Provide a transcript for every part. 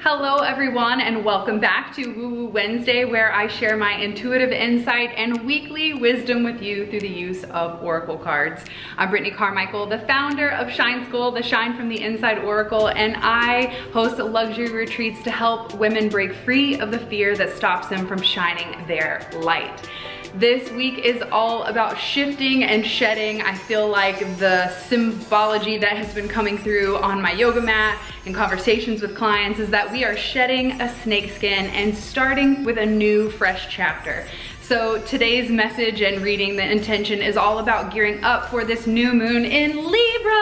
Hello everyone, and welcome back to Woo Woo Wednesday, where I share my intuitive insight and weekly wisdom with you through the use of oracle cards. I'm Brittney Carmichael, the founder of Shine School, the Shine from the Inside Oracle, and I host luxury retreats to help women break free of the fear that stops them from shining their light. This week is all about shifting and shedding. I feel like the symbology that has been coming through on my yoga mat and conversations with clients is that we are shedding a snakeskin and starting with a new, fresh chapter. So today's message and reading, the intention is all about gearing up for this new moon in Libra.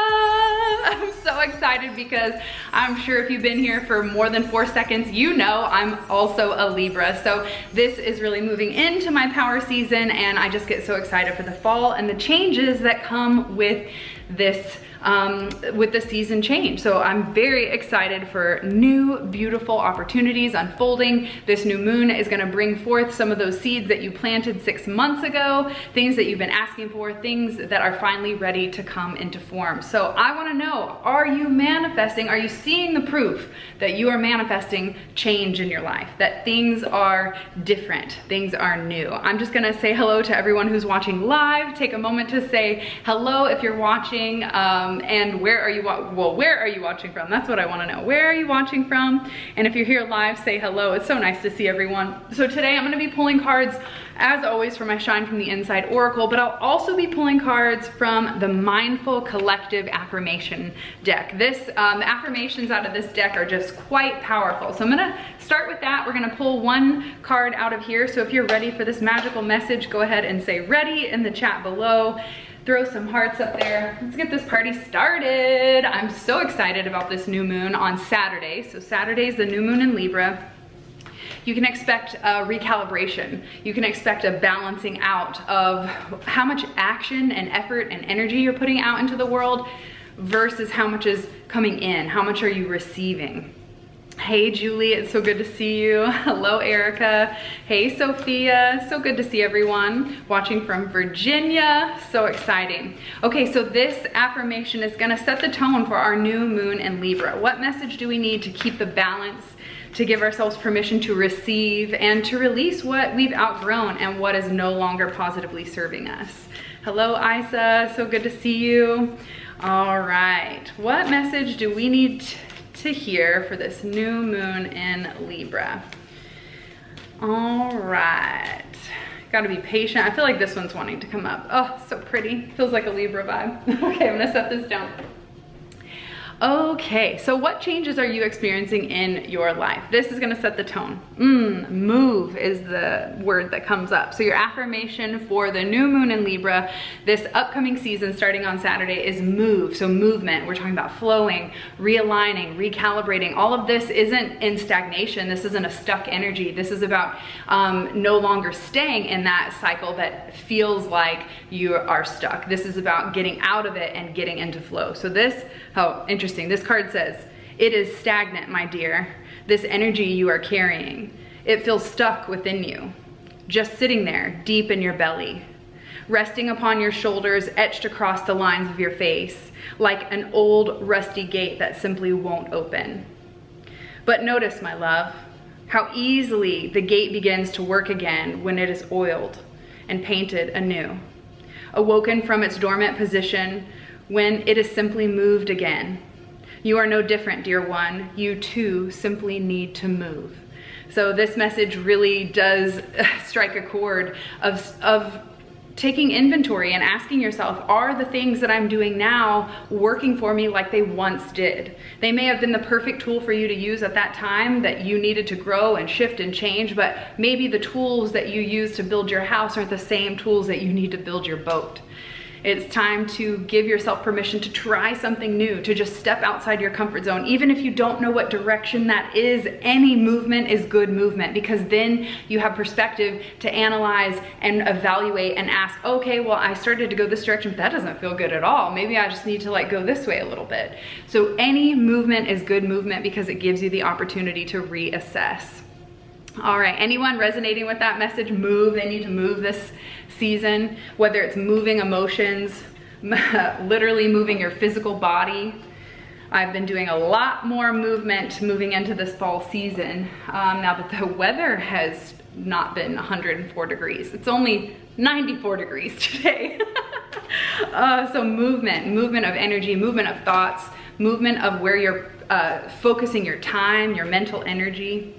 I'm so excited because I'm sure if you've been here for more than 4 seconds, you know I'm also a Libra. So this is really moving into my power season, and I just get so excited for the fall and the changes that come with this with the season change. So I'm very excited for new, beautiful opportunities unfolding. This new moon is gonna bring forth some of those seeds that you planted 6 months ago, things that you've been asking for, things that are finally ready to come into form. So I wanna know, are you manifesting? Are you seeing the proof that you are manifesting change in your life? That things are different, things are new. I'm just gonna say hello to everyone who's watching live. Take a moment to say hello if you're watching, and where are you watching from? That's what I want to know. Where are you watching from? And if you're here live, say hello. It's so nice to see everyone. So today I'm going to be pulling cards, as always, for my Shine from the Inside Oracle, but I'll also be pulling cards from the Mindful Collective Affirmation deck. The affirmations out of this deck are just quite powerful. So I'm going to start with that. We're going to pull one card out of here. So if you're ready for this magical message, go ahead and say ready in the chat below. Throw some hearts up there. Let's get this party started. I'm so excited about this new moon on Saturday. So Saturday is the new moon in Libra. You can expect a recalibration. You can expect a balancing out of how much action and effort and energy you're putting out into the world versus how much is coming in. How much are you receiving? Hey Julie, it's so good to see you. Hello Erica. Hey Sophia, so good to see everyone watching from Virginia. So exciting. Okay, so this affirmation is gonna set the tone for our new moon in Libra. What message do we need to keep the balance, to give ourselves permission to receive and to release what we've outgrown and what is no longer positively serving us? Hello Isa, so good to see you. All right, what message do we need to hear for this new moon in Libra? All right, gotta be patient. I feel like this one's wanting to come up. Oh, so pretty. Feels like a Libra vibe. Okay, I'm gonna set this down. Okay, so what changes are you experiencing in your life? This is gonna set the tone. Move is the word that comes up. So your affirmation for the new moon in Libra, this upcoming season starting on Saturday, is move. So movement, we're talking about flowing, realigning, recalibrating. All of this isn't in stagnation. This isn't a stuck energy. This is about no longer staying in that cycle that feels like you are stuck. This is about getting out of it and getting into flow. So this, oh, interesting. This card says, it is stagnant, my dear. This energy you are carrying, it feels stuck within you, just sitting there deep in your belly, resting upon your shoulders, etched across the lines of your face, like an old rusty gate that simply won't open. But notice, my love, how easily the gate begins to work again when it is oiled and painted anew, awoken from its dormant position when it is simply moved again. You are no different, dear one. You too simply need to move. So this message really does strike a chord of taking inventory and asking yourself, are the things that I'm doing now working for me like they once did? They may have been the perfect tool for you to use at that time that you needed to grow and shift and change, but maybe the tools that you use to build your house aren't the same tools that you need to build your boat. It's time to give yourself permission to try something new, to just step outside your comfort zone. Even if you don't know what direction that is, any movement is good movement, because then you have perspective to analyze and evaluate and ask, okay, well, I started to go this direction, but that doesn't feel good at all. Maybe I just need to go this way a little bit. So any movement is good movement because it gives you the opportunity to reassess. All right, anyone resonating with that message? Move. They need to move this season, whether it's moving emotions, literally moving your physical body, I've been doing a lot more movement moving into this fall season, now that the weather has not been 104 degrees. It's only 94 degrees today. So movement of energy, movement of thoughts, movement of where you're focusing your time, your mental energy,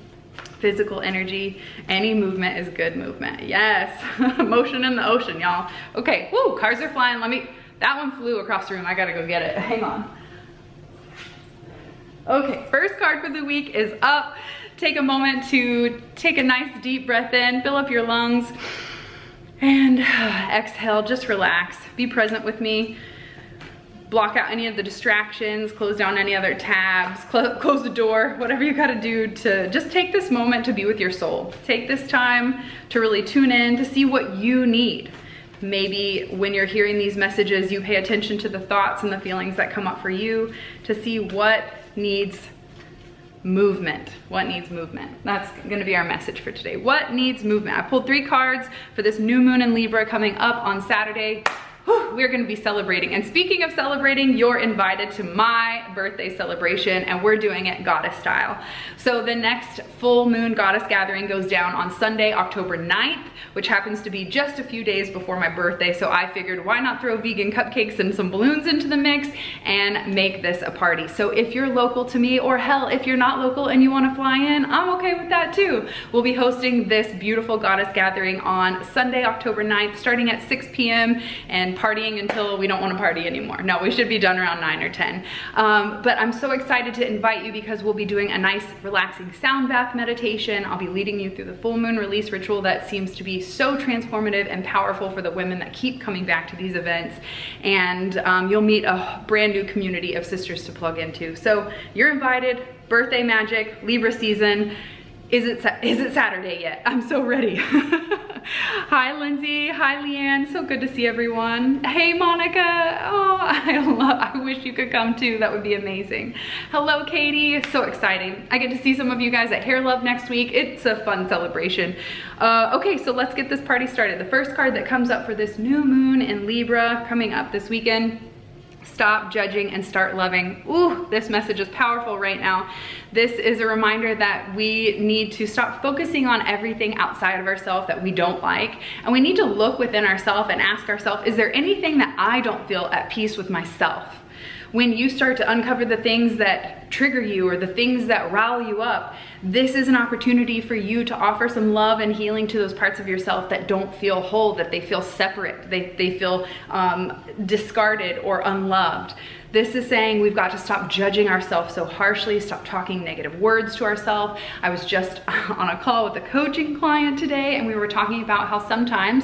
physical energy. Any movement is good movement. Yes, motion in the ocean, y'all. Okay, woo, cards are flying. That one flew across the room. I gotta go get it. Hang on. Okay, first card for the week is up. Take a moment to take a nice deep breath in, fill up your lungs, and exhale, just relax. Be present with me. Block out any of the distractions, close down any other tabs, close the door, whatever you gotta do to just take this moment to be with your soul. Take this time to really tune in, to see what you need. Maybe when you're hearing these messages, you pay attention to the thoughts and the feelings that come up for you, to see what needs movement. What needs movement? That's gonna be our message for today. What needs movement? I pulled 3 cards for this new moon in Libra coming up on Saturday. We're gonna be celebrating. And speaking of celebrating, you're invited to my birthday celebration, and we're doing it goddess style. So the next full moon goddess gathering goes down on Sunday, October 9th, which happens to be just a few days before my birthday. So I figured, why not throw vegan cupcakes and some balloons into the mix and make this a party? So if you're local to me, or hell, if you're not local and you wanna fly in, I'm okay with that too. We'll be hosting this beautiful goddess gathering on Sunday, October 9th, starting at 6 p.m. and partying until we don't want to party anymore. No, we should be done around 9 or 10. But I'm so excited to invite you because we'll be doing a nice relaxing sound bath meditation. I'll be leading you through the full moon release ritual that seems to be so transformative and powerful for the women that keep coming back to these events. And you'll meet a brand new community of sisters to plug into. So you're invited. Birthday magic, Libra season. Is it Saturday yet? I'm so ready. Hi, Lindsay. Hi, Leanne. So good to see everyone. Hey, Monica. Oh, I wish you could come too. That would be amazing. Hello, Katie. So exciting. I get to see some of you guys at Hair Love next week. It's a fun celebration. Okay, so let's get this party started. The first card that comes up for this new moon in Libra coming up this weekend: stop judging and start loving. Ooh, this message is powerful right now. This is a reminder that we need to stop focusing on everything outside of ourselves that we don't like. And we need to look within ourselves and ask ourselves, is there anything that I don't feel at peace with myself? When you start to uncover the things that trigger you or the things that rile you up, this is an opportunity for you to offer some love and healing to those parts of yourself that don't feel whole, that they feel separate, they feel discarded or unloved. This is saying we've got to stop judging ourselves so harshly, stop talking negative words to ourselves. I was just on a call with a coaching client today, and we were talking about how sometimes,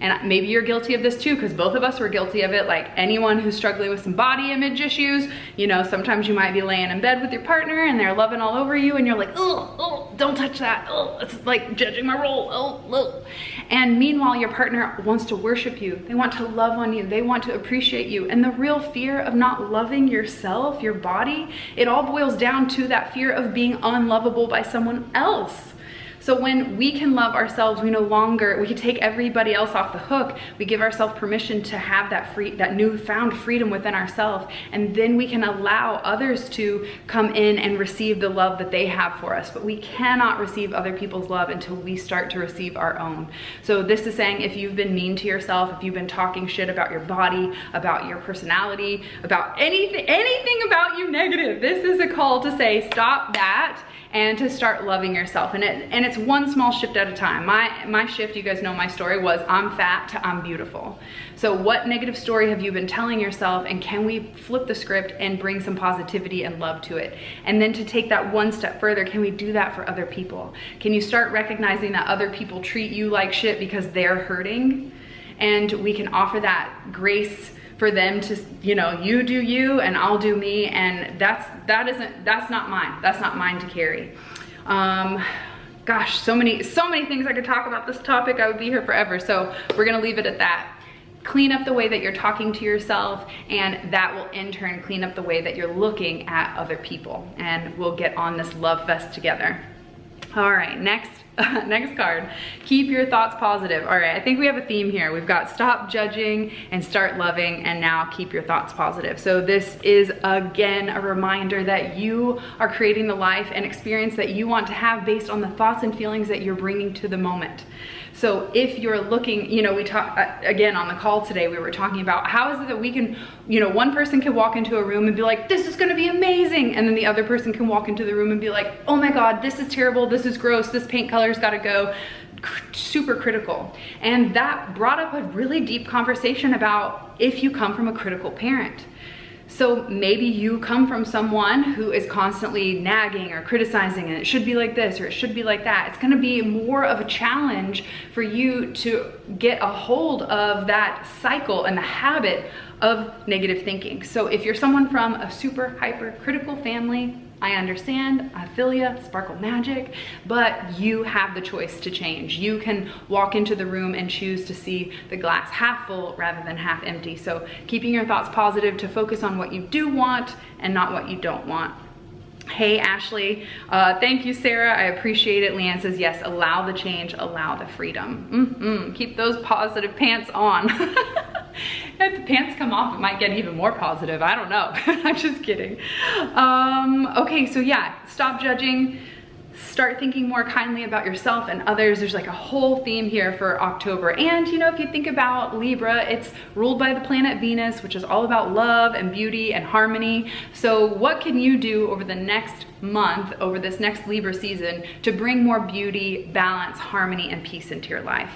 and maybe you're guilty of this too, because both of us were guilty of it, like anyone who's struggling with some body image issues, you know, sometimes you might be laying in bed with your partner and they're loving all over you and you're like, oh, don't touch that. Oh, it's like judging my roll. Oh. And meanwhile, your partner wants to worship you. They want to love on you. They want to appreciate you. And the real fear of not loving yourself, your body, it all boils down to that fear of being unlovable by someone else. So when we can love ourselves, we can take everybody else off the hook. We give ourselves permission to have that newfound freedom within ourselves. And then we can allow others to come in and receive the love that they have for us. But we cannot receive other people's love until we start to receive our own. So this is saying, if you've been mean to yourself, if you've been talking shit about your body, about your personality, about anything about you negative, this is a call to say, stop that and to start loving yourself. And it's one small shift at a time. My shift, you guys know my story, was I'm fat to I'm beautiful. So what negative story have you been telling yourself, and can we flip the script and bring some positivity and love to it? And then to take that one step further, can we do that for other people? Can you start recognizing that other people treat you like shit because they're hurting? And we can offer that grace for them to, you know, you do you and I'll do me, and that's not mine. That's not mine to carry. Gosh, so many things I could talk about this topic. I would be here forever. So we're gonna leave it at that. Clean up the way that you're talking to yourself, and that will in turn clean up the way that you're looking at other people, and we'll get on this love fest together. All right, next Next card, keep your thoughts positive. All right, I think we have a theme here. We've got stop judging and start loving, and now keep your thoughts positive. So this is again a reminder that you are creating the life and experience that you want to have based on the thoughts and feelings that you're bringing to the moment. So if you're looking, you know, we talk again on the call today, we were talking about how is it that we can, you know, one person can walk into a room and be like, this is gonna be amazing. And then the other person can walk into the room and be like, oh my God, this is terrible. This is gross. This paint color's gotta go. Super critical. And that brought up a really deep conversation about if you come from a critical parent. So maybe you come from someone who is constantly nagging or criticizing, and it should be like this or it should be like that. It's gonna be more of a challenge for you to get a hold of that cycle and the habit of negative thinking. So if you're someone from a super hyper critical family, I understand, I feel ya, sparkle magic, but you have the choice to change. You can walk into the room and choose to see the glass half full rather than half empty. So keeping your thoughts positive to focus on what you do want and not what you don't want. Hey, Ashley. Thank you, Sarah. I appreciate it. Leanne says, yes, allow the change, allow the freedom. Keep those positive pants on. If the pants come off, it might get even more positive. I don't know. I'm just kidding. Okay, so yeah, stop judging. Start thinking more kindly about yourself and others. There's like a whole theme here for October. And you know, if you think about Libra, it's ruled by the planet Venus, which is all about love and beauty and harmony. So what can you do over the next month, over this next Libra season, to bring more beauty, balance, harmony, and peace into your life?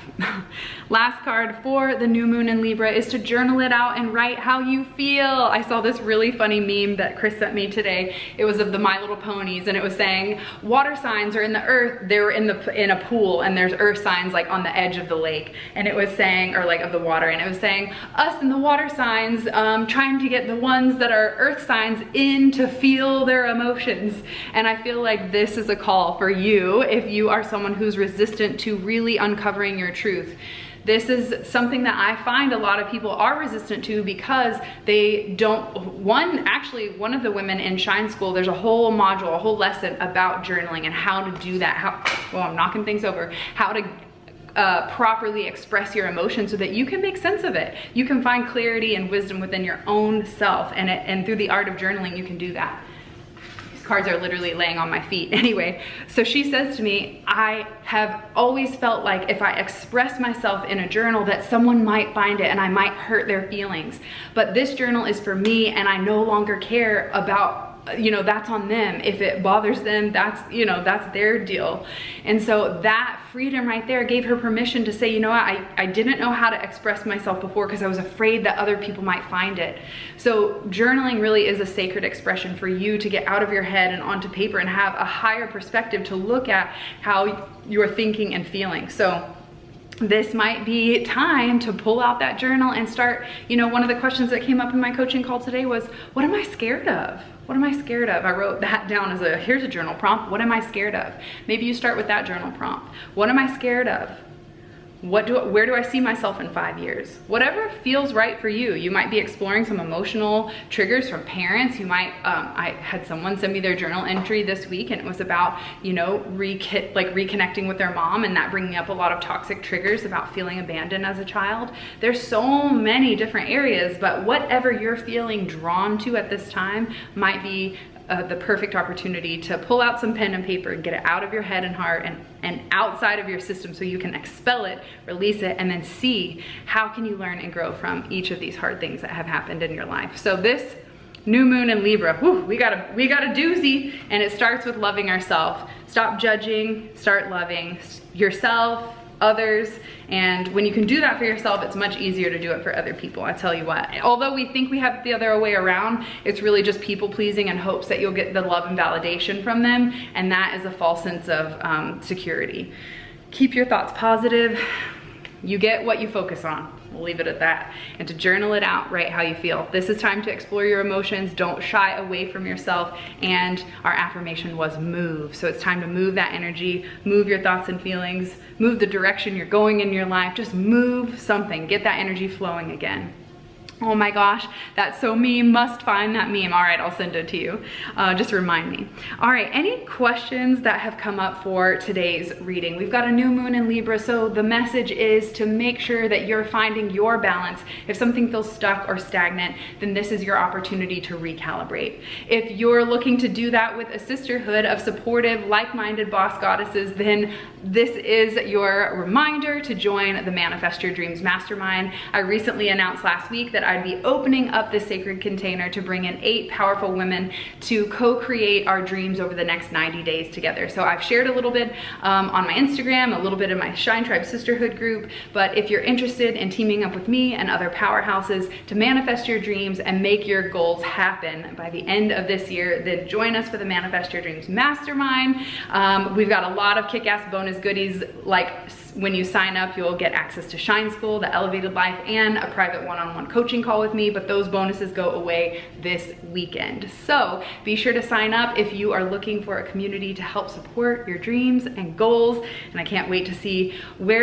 Last card for the new moon in Libra is to journal it out and write how you feel. I saw this really funny meme that Chris sent me today. It was of the My Little Ponies, and it was saying water signs are in the earth, they're in a pool, and there's earth signs like on the edge of the lake, and it was saying, or like of the water, and it was saying us and the water signs trying to get the ones that are earth signs in to feel their emotions. And I feel like this is a call for you if you are someone who's resistant to really uncovering your truth. This is something that I find a lot of people are resistant to because they don't, actually one of the women in Shine School, there's a whole module, a whole lesson about journaling and how to do that, I'm knocking things over, how to properly express your emotions so that you can make sense of it. You can find clarity and wisdom within your own self, and through the art of journaling, you can do that. Cards are literally laying on my feet. Anyway, so she says to me, I have always felt like if I express myself in a journal that someone might find it and I might hurt their feelings. But this journal is for me, and I no longer care about, you know, that's on them. If it bothers them, that's, you know, that's their deal. And so that freedom right there gave her permission to say, you know what, I didn't know how to express myself before because I was afraid that other people might find it. So journaling really is a sacred expression for you to get out of your head and onto paper and have a higher perspective to look at how you're thinking and feeling. So this might be time to pull out that journal and start, you know, one of the questions that came up in my coaching call today was, what am I scared of? What am I scared of? I wrote that down as here's a journal prompt. What am I scared of? Maybe you start with that journal prompt. What am I scared of? Where do I see myself in 5 years? Whatever feels right for you. You might be exploring some emotional triggers from parents. You might, I had someone send me their journal entry this week, and it was about, you know, reconnecting with their mom, and that bringing up a lot of toxic triggers about feeling abandoned as a child. There's so many different areas, but whatever you're feeling drawn to at this time might be the perfect opportunity to pull out some pen and paper and get it out of your head and heart and outside of your system so you can expel it, release it, and then see how can you learn and grow from each of these hard things that have happened in your life. So this new moon in Libra, we got a doozy, and it starts with loving ourselves. Stop judging, start loving yourself, others, and when you can do that for yourself, it's much easier to do it for other people. I tell you what, although we think we have it the other way around, it's really just people pleasing in hopes that you'll get the love and validation from them, and that is a false sense of security. Keep your thoughts positive. You get what you focus on. We'll leave it at that. And to journal it out, write how you feel. This is time to explore your emotions. Don't shy away from yourself. And our affirmation was move. So it's time to move that energy, move your thoughts and feelings, move the direction you're going in your life. Just move something. Get that energy flowing again. Oh my gosh, that's so meme. Must find that meme. All right, I'll send it to you. Just remind me. All right, any questions that have come up for today's reading? We've got a new moon in Libra, so the message is to make sure that you're finding your balance. If something feels stuck or stagnant, then this is your opportunity to recalibrate. If you're looking to do that with a sisterhood of supportive, like-minded boss goddesses, then this is your reminder to join the Manifest Your Dreams Mastermind. I recently announced last week that I'd be opening up this sacred container to bring in 8 powerful women to co-create our dreams over the next 90 days together. So I've shared a little bit on my Instagram, a little bit in my Shine Tribe Sisterhood group, but if you're interested in teaming up with me and other powerhouses to manifest your dreams and make your goals happen by the end of this year, then join us for the Manifest Your Dreams Mastermind. We've got a lot of kick-ass bonus goodies, like when you sign up, you'll get access to Shine School, the Elevated Life, and a private one-on-one coaching call with me, but those bonuses go away this weekend. So be sure to sign up if you are looking for a community to help support your dreams and goals. And I can't wait to see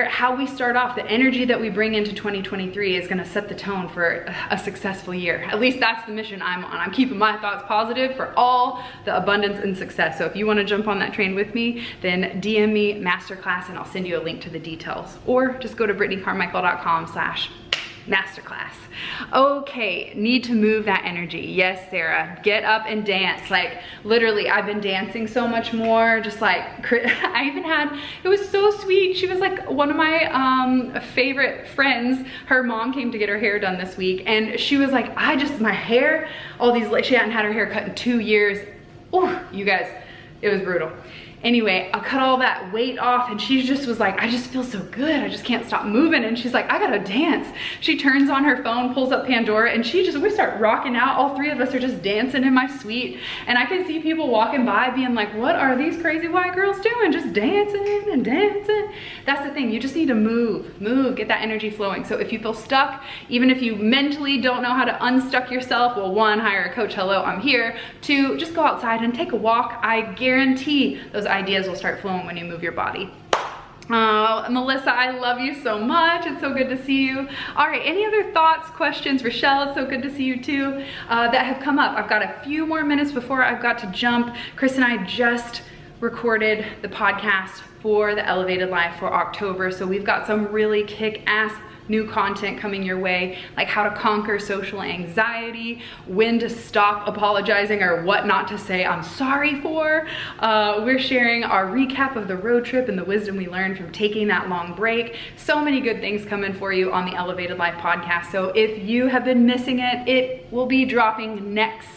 how we start off. The energy that we bring into 2023 is gonna set the tone for a successful year. At least that's the mission I'm on. I'm keeping my thoughts positive for all the abundance and success. So if you wanna jump on that train with me, then DM me masterclass and I'll send you a link to the details, or just go to brittneycarmichael.com/masterclass. Okay, need to move that energy. Yes, Sarah, get up and dance. Like literally, I've been dancing so much more. Just like, I even had, it was so sweet. She was like one of my favorite friends. Her mom came to get her hair done this week, and she was like, my hair, all these, like, she hadn't had her hair cut in 2 years. Oh, you guys, it was brutal. Anyway, I cut all that weight off, and she just was like, I just feel so good. I just can't stop moving. And she's like, I gotta dance. She turns on her phone, pulls up Pandora, and we start rocking out. All 3 of us are just dancing in my suite. And I can see people walking by being like, what are these crazy white girls doing? Just dancing and dancing. That's the thing. You just need to move, get that energy flowing. So if you feel stuck, even if you mentally don't know how to unstuck yourself, well, 1, hire a coach. Hello, I'm here. 2, just go outside and take a walk. I guarantee those ideas will start flowing when you move your body. Melissa, I love you so much. It's so good to see you. All right, any other thoughts, questions? Rochelle, it's so good to see you too, that have come up. I've got a few more minutes before I've got to jump. Chris and I just recorded the podcast for the Elevated Life for October, so we've got some really kick-ass new content coming your way, like how to conquer social anxiety, when to stop apologizing or what not to say I'm sorry for. We're sharing our recap of the road trip and the wisdom we learned from taking that long break. So many good things coming for you on the Elevated Life podcast. So if you have been missing it, it will be dropping next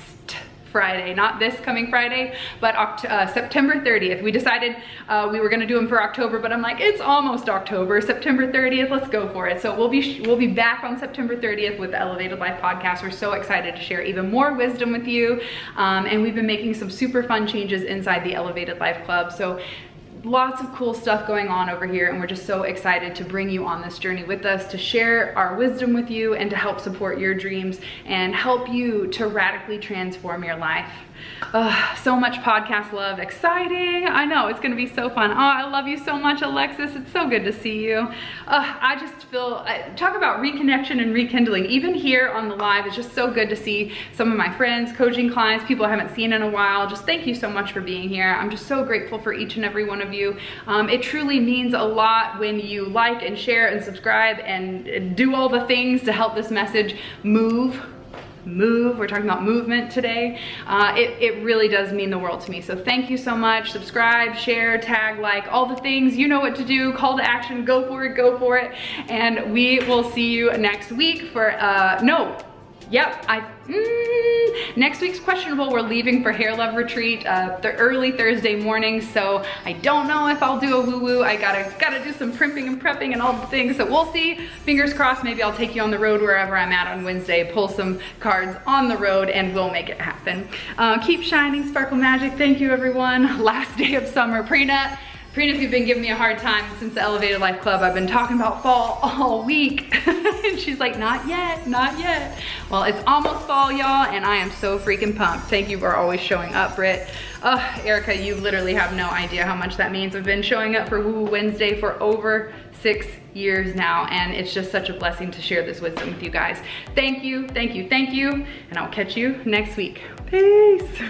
Friday, not this coming Friday, but September 30th. We decided we were gonna do them for October, but I'm like, it's almost October. September 30th, let's go for it. So we'll be back on September 30th with the Elevated Life podcast. We're so excited to share even more wisdom with you. And we've been making some super fun changes inside the Elevated Life Club. So lots of cool stuff going on over here, and we're just so excited to bring you on this journey with us, to share our wisdom with you and to help support your dreams and help you to radically transform your life. So much podcast love, exciting. I know, it's gonna be so fun. Oh, I love you so much, Alexis. It's so good to see you. I just feel, talk about reconnection and rekindling. Even here on the live, it's just so good to see some of my friends, coaching clients, people I haven't seen in a while. Just thank you so much for being here. I'm just so grateful for each and every one of you. It truly means a lot when you like and share and subscribe and do all the things to help this message move. We're talking about movement today. It really does mean the world to me. So thank you so much. Subscribe, share, tag, like, all the things. You know what to do. Call to action. Go for it. Go for it. And we will see you next week for next week's questionable. We're leaving for Hair Love Retreat the early Thursday morning, so I don't know if I'll do a woo-woo. I gotta do some primping and prepping and all the things, so we'll see. Fingers crossed, maybe I'll take you on the road wherever I'm at on Wednesday, pull some cards on the road, and we'll make it happen. Keep shining, sparkle magic. Thank you, everyone. Last day of summer. Prina, Brittney, you've been giving me a hard time since the Elevated Life Club. I've been talking about fall all week. And she's like, not yet, not yet. Well, it's almost fall, y'all, and I am so freaking pumped. Thank you for always showing up, Britt. Oh, Erica, you literally have no idea how much that means. I've been showing up for Woo Woo Wednesday for over 6 years now, and it's just such a blessing to share this wisdom with you guys. Thank you, thank you, thank you, and I'll catch you next week. Peace.